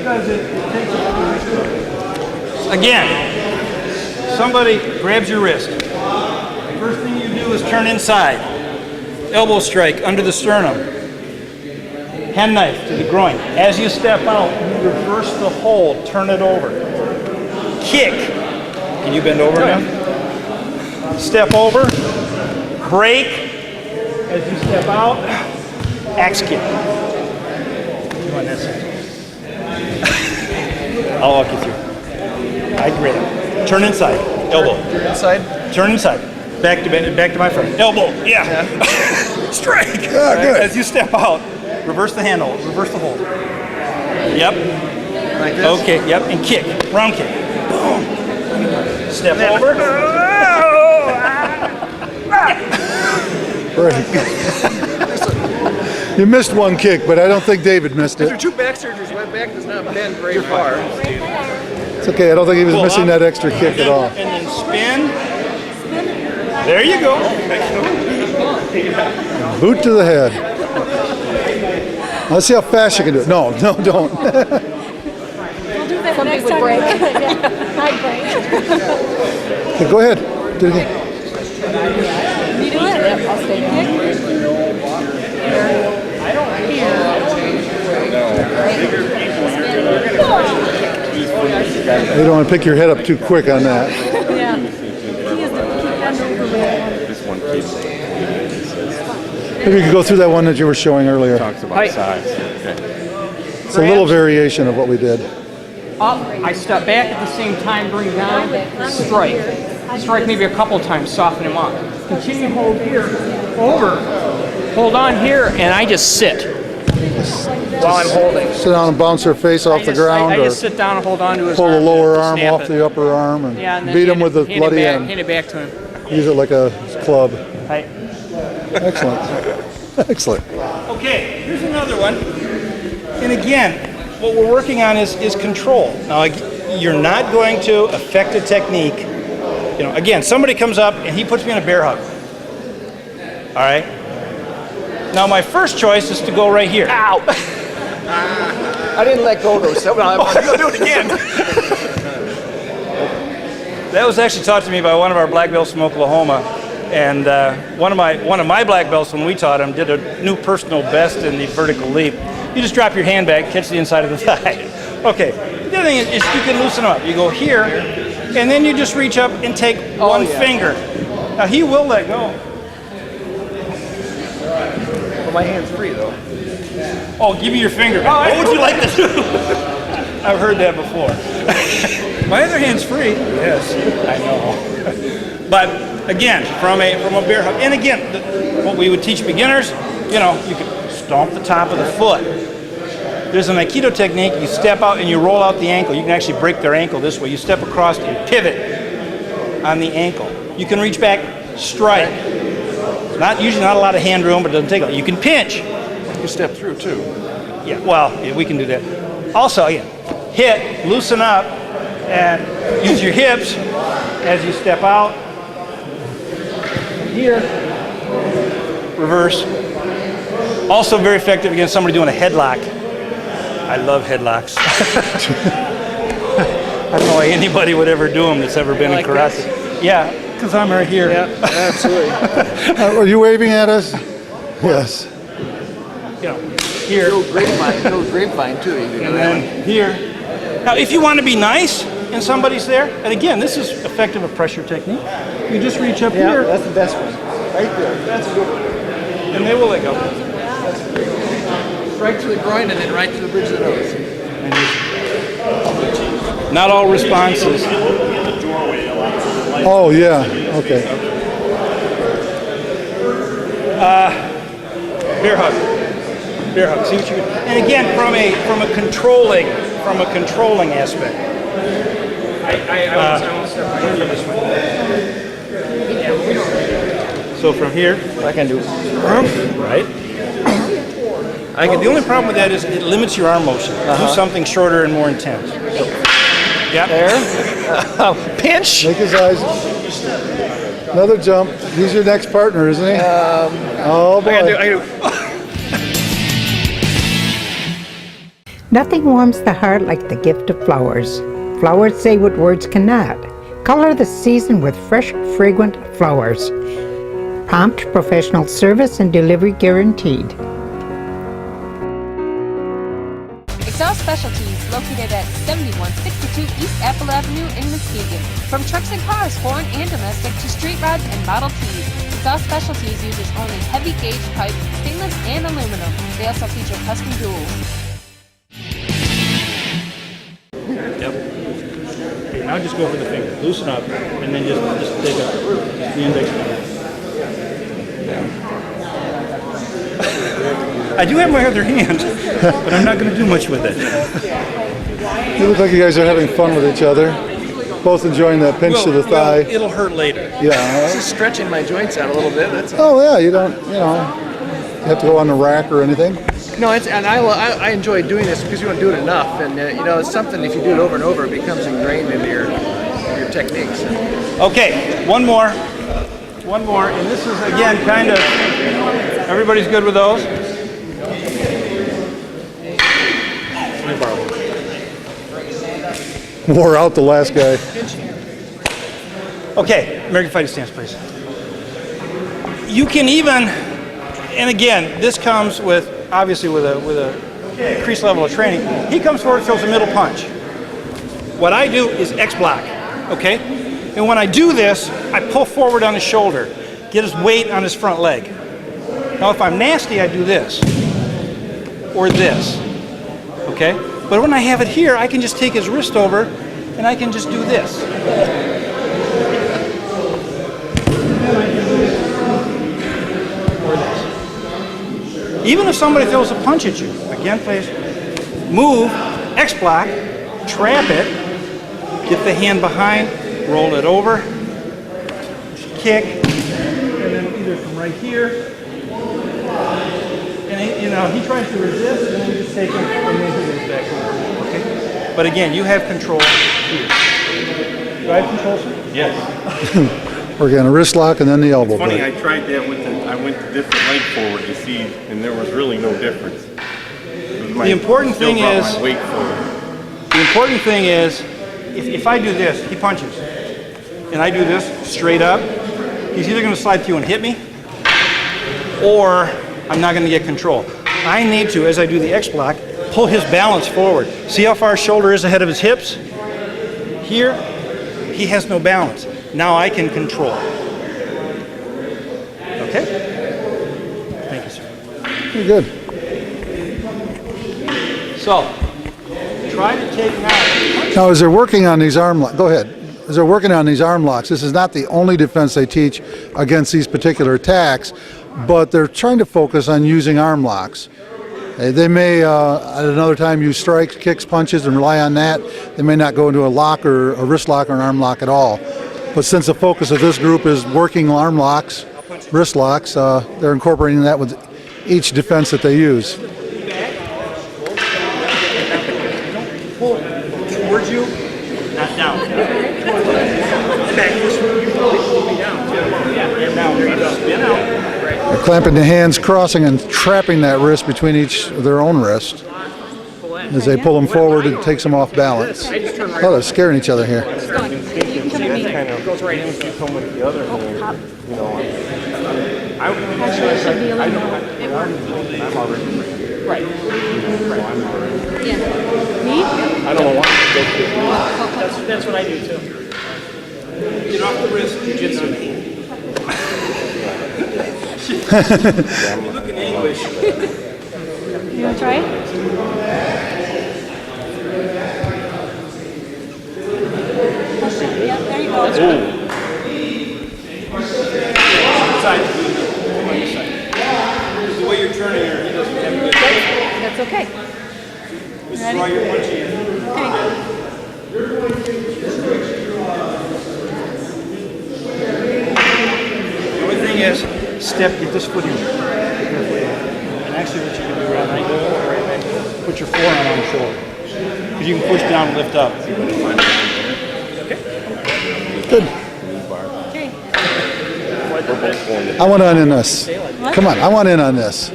because it takes a Again, somebody grabs your wrist. First thing you do is turn inside. Elbow strike under the sternum. Hand knife to the groin. As you step out, you reverse the hold, turn it over. Kick. Can you bend over now? Step over. Break. As you step out, axe kick. Come on, that's it. I'll walk you through. I grab. Turn inside. Elbow. Turn inside. Turn inside. Back to my friend. Elbow. Yeah. Strike. Yeah, good. As you step out, reverse the handle. Reverse the hold. Yep. Like this? Okay. Yep. And kick. Round kick. Boom. Step over. Right. You missed one kick, but I don't think David missed After it. 2 back surgeries, my back does not bend very far. It's okay. I don't think he was Pull missing up, that extra kick at all. And then spin. There you go. Boot to the head. Let's see how fast you can do it. No, don't. We'll do that next time. Break. I'd break. Okay, go ahead. Do it again. You do it? Yep, I'll stay there. You don't want to pick your head up too quick on that. Yeah. He is the This one keeps Maybe you could go through that one that you were showing earlier. talks about size. Okay. It's a little variation of what we did. Up, I step back at the same time, bring down, strike. Strike maybe a couple times, soften him up. Continue hold here, over, hold on here, and I just sit while I'm holding. Sit down and bounce her face off the ground, I or just sit down and hold on to his pull the arm, lower arm snap off it. the upper arm, and Yeah, and then beat him hand with the it- hand it bloody back- end. Hand it back to him. Use it like a club. Right. Excellent. Excellent. Okay, here's another one. And again, what we're working on is control. Now, you're not going to affect a technique. You know, again, somebody comes up and he puts me in a bear hug. All right? Now, my first choice is to go right here. Ow! I didn't let go though, so you'll do it again. That was actually taught to me by one of our black belts from Oklahoma. And one of my black belts, when we taught him, did a new personal best in the vertical leap. You just drop your hand back, catch the inside of the thigh. Okay. The other thing is you can loosen them up. You go here, and then you just reach up and take one finger. Now he will let go. Well, my hand's free though. Oh, give me your finger. What would you like to do? I've heard that before. My other hand's free. Yes, I know. But again, from a bear hug, and again, what we would teach beginners, you know, you could stomp the top of the foot. There's an Aikido technique. You step out and you roll out the ankle. You can actually break their ankle this way. You step across and pivot on the ankle. You can reach back, strike. Usually not a lot of hand room, but it doesn't take a lot. You can pinch. You step through too. Yeah, well, yeah, we can do that. Also, again, hit, loosen up, and use your hips as you step out. Here, reverse. Also very effective against somebody doing a headlock. I love headlocks. I don't know why anybody would ever do them that's ever been in karate. Yeah, because I'm right here. Yeah, absolutely. Are you waving at us? Yes. You know, here. Grapevine too. You can do And that one. then here. Now, if you want to be nice and somebody's there, and again, this is effective a pressure technique. You just reach up Yeah, here, that's the best one. Right there. That's a good one. and they will let go. Right to the groin and then right to the bridge of the nose. Not all responses. Oh, yeah. Okay. Bear hug. Bear hug. See what you. And again, from a controlling aspect. I won't step right here. This way. So from here, I can do. right? The only problem with that is it limits your arm motion. Do something shorter and more intense. So, yeah. There. Pinch. Make his eyes. Another jump. He's your next partner, isn't he? Oh, boy. I gotta do. Nothing warms the heart like the gift of flowers. Flowers say what words cannot. Color the season with fresh, fragrant flowers. Prompt professional service and delivery guaranteed. Exhaust Specialties, located at 7162 East Apple Avenue in Muskegon. From trucks and cars, foreign and domestic, to street rods and Model Ts, Exhaust Specialties uses only heavy gauge pipe, stainless and aluminum. They also feature custom tools. Yep. Okay, now just go for the finger. Loosen up, and then just take the index finger. I do have my other hand, but I'm not going to do much with it. You look like you guys are having fun with each other. Both enjoying that pinch to the thigh. It'll hurt later. Yeah. Just stretching my joints out a little bit. That's Oh yeah, you don't, you have to go on the rack or anything. no, and I enjoy doing this because you don't do it enough, and it's something. If you do it over and over, it becomes ingrained into your techniques. Okay, one more, and this is again kind of. Everybody's good with those. Wore out the last guy. Okay, American fighting stance, please. You can even, and again, this comes with obviously with a increased level of training. He comes forward, throws a middle punch. What I do is X block, okay? And when I do this, I pull forward on his shoulder, get his weight on his front leg. Now, if I'm nasty, I do this or this, okay? But when I have it here, I can just take his wrist over and I can just do this. Or this. Even if somebody throws a punch at you, again, please, move, X block, trap it, get the hand behind, roll it over, kick, and then either from right here, and he tries to resist, and then you just take him and then he goes back over. Okay? But again, you have control here. Do I have control, sir? Yes. We're getting a wrist lock and then the elbow Funny, break. I tried that with I went to different leg forward to see, and there was really no difference. The important thing is, my weight forward. the important thing is, if I do this, he punches, and I do this straight up, he's either going to slide through and hit me, or I'm not going to get control. I need to, as I do the X block, pull his balance forward. See how far his shoulder is ahead of his hips? Here, he has no balance. Now I can control. Okay? Thank you, sir. Pretty good. So, try to take now. Now, as they're working on these arm locks, go ahead. As they're working on these arm locks, this is not the only defense they teach against these particular attacks, but they're trying to focus on using arm locks. They may, at another time, use strikes, kicks, punches, and rely on that. They may not go into a lock or a wrist lock or an arm lock at all. But since the focus of this group is working arm locks, wrist locks, they're incorporating that with each defense that they use. Pull towards you, not down. Back this way. Down. Yeah, now there you go. Spin out. They're clamping the hands, crossing and trapping that wrist between each of their own wrist. As they pull them forward, it takes them off balance. Oh, they're scaring each other here. Kind of goes right into come with the other hand, Actually, it should be a little more. I'm already Right. Yeah. Me? I don't want to go through. That's what I do too. Get off the wrist, jiu-jitsu. You're looking English. You want to try it? Yeah, there you go. Side. The way you're turning here, he doesn't have good. That's okay. This is why you're punching it. Okay. The only thing is, step, get this foot in. And actually what you can do right now, put your forearm on the shoulder. Because you can push down and lift up. Good. Okay. I want in on this. Come on, I want in on this.